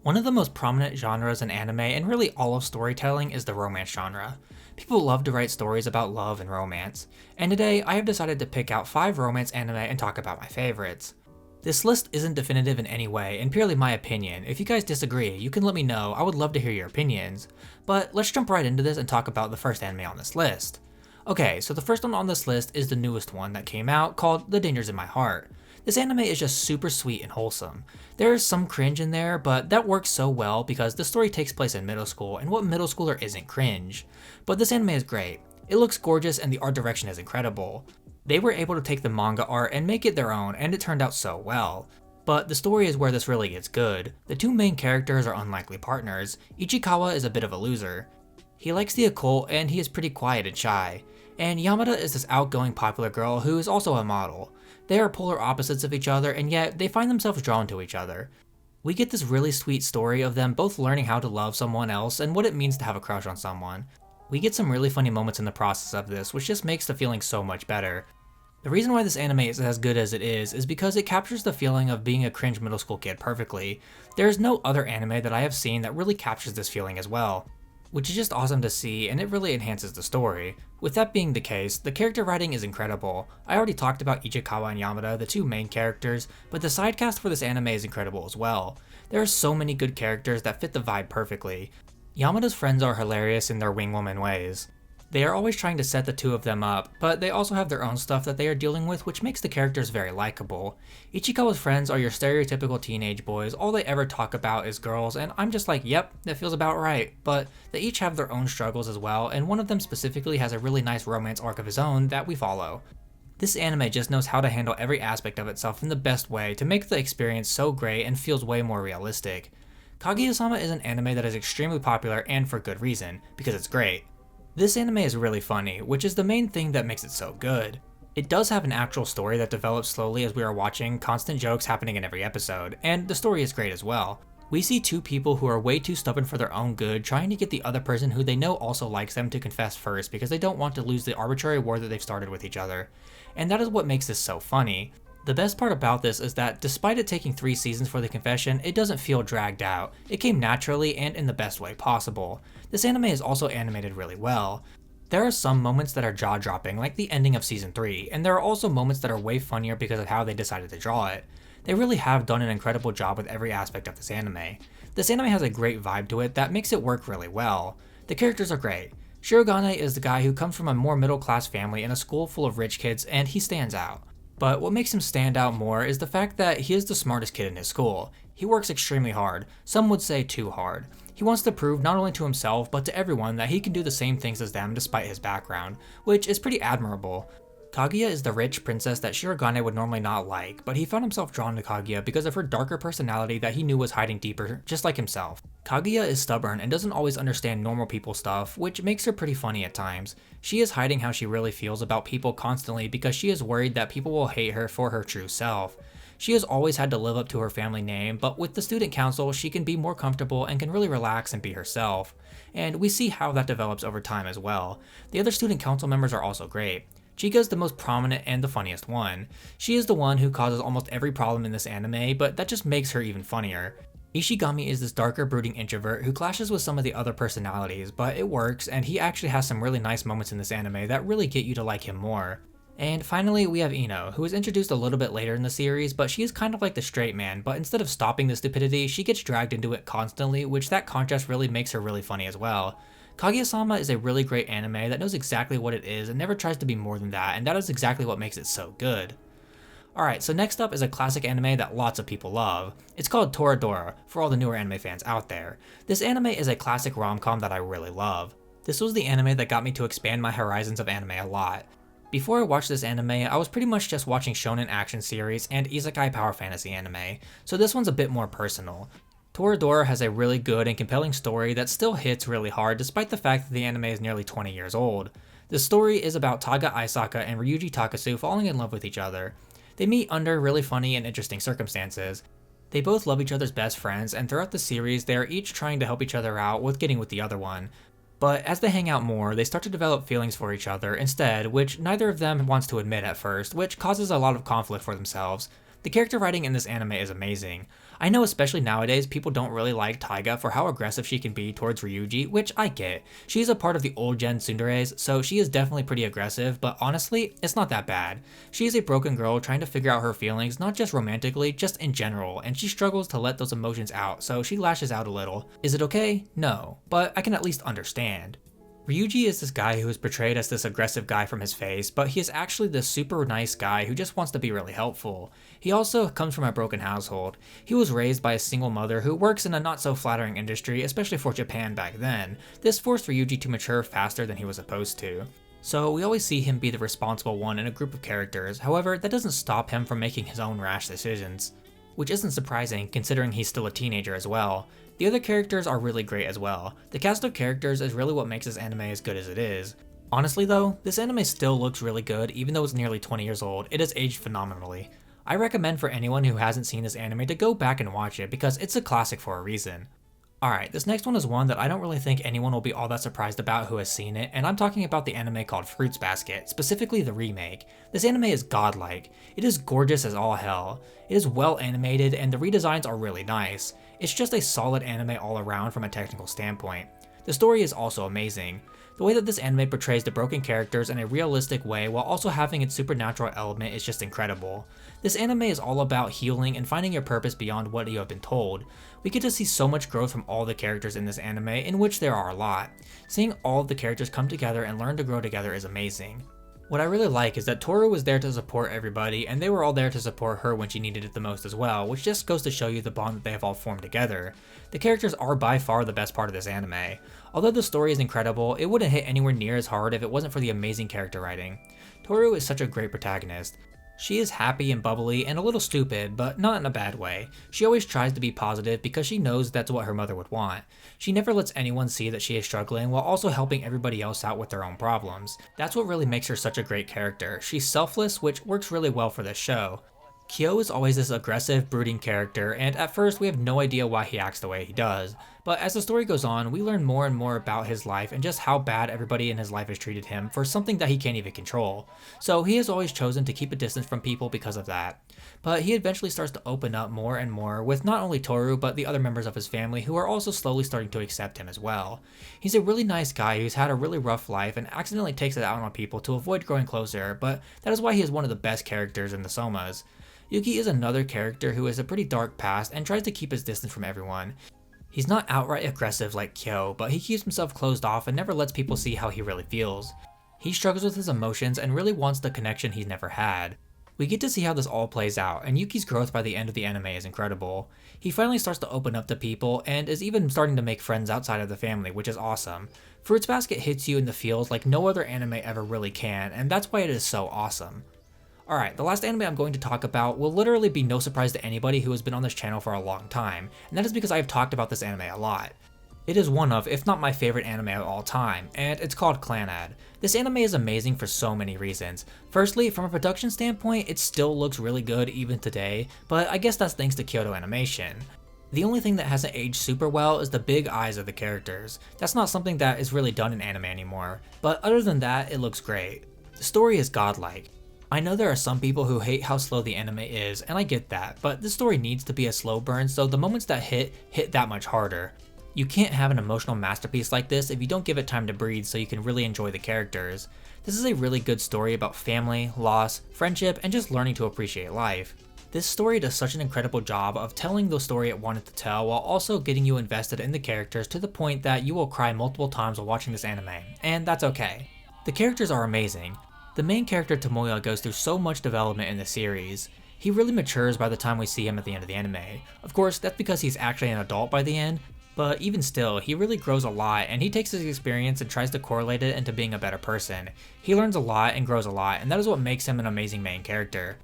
One of the most prominent genres in anime and really all of storytelling is the romance genre. People love to write stories about love and romance, and today I have decided to pick out 5 romance anime and talk about my favorites. This list isn't definitive in any way and purely my opinion. If you guys disagree, you can let me know, I would love to hear your opinions. But let's jump right into this and talk about the first anime on this list. Okay, so the first one on this list is the newest one that came out called The Dangers in My Heart. This anime is just super sweet and wholesome. There is some cringe in there, but that works so well because the story takes place in middle school, and what middle schooler isn't cringe? But this anime is great. It looks gorgeous and the art direction is incredible. They were able to take the manga art and make it their own, and it turned out so well. But the story is where this really gets good. The 2 main characters are unlikely partners. Ichikawa is a bit of a loser. He likes the occult and he is pretty quiet and shy. And Yamada is this outgoing popular girl who is also a model. They are polar opposites of each other, and yet they find themselves drawn to each other. We get this really sweet story of them both learning how to love someone else and what it means to have a crush on someone. We get some really funny moments in the process of this, which just makes the feeling so much better. The reason why this anime is as good as it is because it captures the feeling of being a cringe middle school kid perfectly. There is no other anime that I have seen that really captures this feeling as well, which is just awesome to see, and it really enhances the story. With that being the case, the character writing is incredible. I already talked about Ichikawa and Yamada, the 2 main characters, but the side cast for this anime is incredible as well. There are so many good characters that fit the vibe perfectly. Yamada's friends are hilarious in their wingwoman ways. They are always trying to set the 2 of them up, but they also have their own stuff that they are dealing with, which makes the characters very likable. Ichikawa's friends are your stereotypical teenage boys, all they ever talk about is girls, and I'm just like, yep, that feels about right. But they each have their own struggles as well, and one of them specifically has a really nice romance arc of his own that we follow. This anime just knows how to handle every aspect of itself in the best way to make the experience so great and feels way more realistic. Kaguyasama is an anime that is extremely popular and for good reason, because it's great. This anime is really funny, which is the main thing that makes it so good. It does have an actual story that develops slowly as we are watching, constant jokes happening in every episode, and the story is great as well. We see 2 people who are way too stubborn for their own good trying to get the other person who they know also likes them to confess first because they don't want to lose the arbitrary war that they've started with each other. And that is what makes this so funny. The best part about this is that despite it taking 3 seasons for the confession, it doesn't feel dragged out. It came naturally and in the best way possible. This anime is also animated really well. There are some moments that are jaw-dropping, like the ending of season 3, and there are also moments that are way funnier because of how they decided to draw it. They really have done an incredible job with every aspect of this anime. This anime has a great vibe to it that makes it work really well. The characters are great. Shirogane is the guy who comes from a more middle-class family in a school full of rich kids, and he stands out. But what makes him stand out more is the fact that he is the smartest kid in his school. He works extremely hard, some would say too hard. He wants to prove not only to himself but to everyone that he can do the same things as them despite his background, which is pretty admirable. Kaguya is the rich princess that Shirogane would normally not like, but he found himself drawn to Kaguya because of her darker personality that he knew was hiding deeper, just like himself. Kaguya is stubborn and doesn't always understand normal people stuff, which makes her pretty funny at times. She is hiding how she really feels about people constantly because she is worried that people will hate her for her true self. She has always had to live up to her family name, but with the student council she can be more comfortable and can really relax and be herself. And we see how that develops over time as well. The other student council members are also great. Chika is the most prominent and the funniest one. She is the one who causes almost every problem in this anime, but that just makes her even funnier. Ishigami is this darker, brooding introvert who clashes with some of the other personalities, but it works, and he actually has some really nice moments in this anime that really get you to like him more. And finally, we have Ino, who is introduced a little bit later in the series, but she is kind of like the straight man, but instead of stopping the stupidity, she gets dragged into it constantly, which that contrast really makes her really funny as well. Kaguyasama is a really great anime that knows exactly what it is and never tries to be more than that, and that is exactly what makes it so good. Alright, so next up is a classic anime that lots of people love. It's called Toradora, for all the newer anime fans out there. This anime is a classic rom-com that I really love. This was the anime that got me to expand my horizons of anime a lot. Before I watched this anime, I was pretty much just watching shonen action series and isekai power fantasy anime, so this one's a bit more personal. Toradora has a really good and compelling story that still hits really hard despite the fact that the anime is nearly 20 years old. The story is about Taga Aisaka and Ryuji Takasu falling in love with each other. They meet under really funny and interesting circumstances. They both love each other's best friends, and throughout the series they are each trying to help each other out with getting with the other one. But as they hang out more, they start to develop feelings for each other instead, which neither of them wants to admit at first, which causes a lot of conflict for themselves. The character writing in this anime is amazing. I know especially nowadays people don't really like Taiga for how aggressive she can be towards Ryuji, which I get. She's a part of the old gen tsunderes, so she is definitely pretty aggressive, but honestly, it's not that bad. She is a broken girl trying to figure out her feelings, not just romantically, just in general, and she struggles to let those emotions out, so she lashes out a little. Is it okay? No, but I can at least understand. Ryuji is this guy who is portrayed as this aggressive guy from his face, but he is actually this super nice guy who just wants to be really helpful. He also comes from a broken household. He was raised by a single mother who works in a not so flattering industry, especially for Japan back then. This forced Ryuji to mature faster than he was supposed to. So we always see him be the responsible one in a group of characters, however that doesn't stop him from making his own rash decisions. Which isn't surprising considering he's still a teenager as well. The other characters are really great as well. The cast of characters is really what makes this anime as good as it is. Honestly though, this anime still looks really good even though it's nearly 20 years old, it has aged phenomenally. I recommend for anyone who hasn't seen this anime to go back and watch it because it's a classic for a reason. Alright, this next one is one that I don't really think anyone will be all that surprised about who has seen it, and I'm talking about the anime called Fruits Basket, specifically the remake. This anime is godlike. It is gorgeous as all hell. It is well animated and the redesigns are really nice. It's just a solid anime all around from a technical standpoint. The story is also amazing. The way that this anime portrays the broken characters in a realistic way while also having its supernatural element is just incredible. This anime is all about healing and finding your purpose beyond what you have been told. We get to see so much growth from all the characters in this anime, in which there are a lot. Seeing all of the characters come together and learn to grow together is amazing. What I really like is that Toru was there to support everybody, and they were all there to support her when she needed it the most as well, which just goes to show you the bond that they have all formed together. The characters are by far the best part of this anime. Although the story is incredible, it wouldn't hit anywhere near as hard if it wasn't for the amazing character writing. Toru is such a great protagonist. She is happy and bubbly and a little stupid, but not in a bad way. She always tries to be positive because she knows that's what her mother would want. She never lets anyone see that she is struggling while also helping everybody else out with their own problems. That's what really makes her such a great character. She's selfless, which works really well for this show. Kyo is always this aggressive, brooding character, and at first we have no idea why he acts the way he does. But as the story goes on, we learn more and more about his life and just how bad everybody in his life has treated him for something that he can't even control. So he has always chosen to keep a distance from people because of that. But he eventually starts to open up more and more with not only Toru but the other members of his family who are also slowly starting to accept him as well. He's a really nice guy who's had a really rough life and accidentally takes it out on people to avoid growing closer, but that is why he is one of the best characters in the Somas. Yuki is another character who has a pretty dark past and tries to keep his distance from everyone. He's not outright aggressive like Kyo, but he keeps himself closed off and never lets people see how he really feels. He struggles with his emotions and really wants the connection he's never had. We get to see how this all plays out, and Yuki's growth by the end of the anime is incredible. He finally starts to open up to people and is even starting to make friends outside of the family, which is awesome. Fruits Basket hits you in the feels like no other anime ever really can, and that's why it is so awesome. Alright, the last anime I'm going to talk about will literally be no surprise to anybody who has been on this channel for a long time, and that is because I have talked about this anime a lot. It is one of, if not my favorite anime of all time, and it's called Clannad. This anime is amazing for so many reasons. Firstly, from a production standpoint, it still looks really good even today, but I guess that's thanks to Kyoto Animation. The only thing that hasn't aged super well is the big eyes of the characters. That's not something that is really done in anime anymore, but other than that, it looks great. The story is godlike. I know there are some people who hate how slow the anime is, and I get that, but this story needs to be a slow burn so the moments that hit that much harder. You can't have an emotional masterpiece like this if you don't give it time to breathe so you can really enjoy the characters. This is a really good story about family, loss, friendship, and just learning to appreciate life. This story does such an incredible job of telling the story it wanted to tell while also getting you invested in the characters to the point that you will cry multiple times while watching this anime, and that's okay. The characters are amazing. The main character Tomoya goes through so much development in the series. He really matures by the time we see him at the end of the anime. Of course, that's because he's actually an adult by the end, but even still, he really grows a lot and he takes his experience and tries to correlate it into being a better person. He learns a lot and grows a lot, and that is what makes him an amazing main character.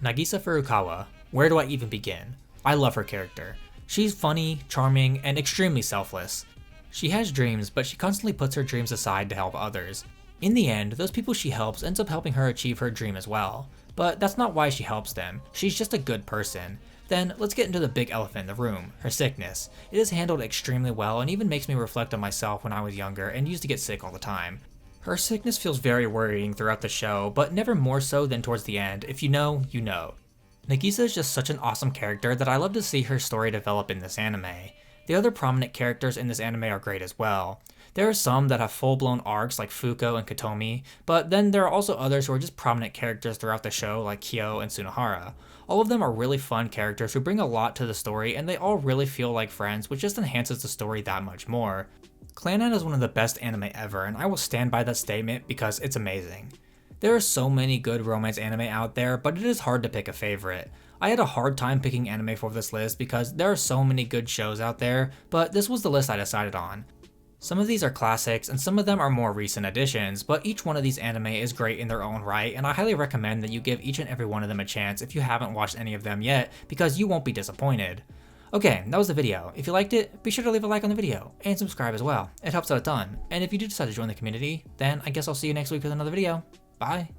Nagisa Furukawa. Where do I even begin? I love her character. She's funny, charming, and extremely selfless. She has dreams, but she constantly puts her dreams aside to help others. In the end, those people she helps ends up helping her achieve her dream as well. But that's not why she helps them, she's just a good person. Then, let's get into the big elephant in the room, her sickness. It is handled extremely well and even makes me reflect on myself when I was younger and used to get sick all the time. Her sickness feels very worrying throughout the show, but never more so than towards the end. If you know, you know. Nagisa is just such an awesome character that I love to see her story develop in this anime. The other prominent characters in this anime are great as well. There are some that have full-blown arcs like Fuko and Kotomi, but then there are also others who are just prominent characters throughout the show like Kyo and Tsunohara. All of them are really fun characters who bring a lot to the story, and they all really feel like friends, which just enhances the story that much more. Clannad is one of the best anime ever, and I will stand by that statement because it's amazing. There are so many good romance anime out there, but it is hard to pick a favorite. I had a hard time picking anime for this list because there are so many good shows out there, but this was the list I decided on. Some of these are classics, and some of them are more recent additions, but each one of these anime is great in their own right, and I highly recommend that you give each and every one of them a chance if you haven't watched any of them yet, because you won't be disappointed. Okay, that was the video. If you liked it, be sure to leave a like on the video, and subscribe as well. It helps out a ton, and if you do decide to join the community, then I guess I'll see you next week with another video. Bye!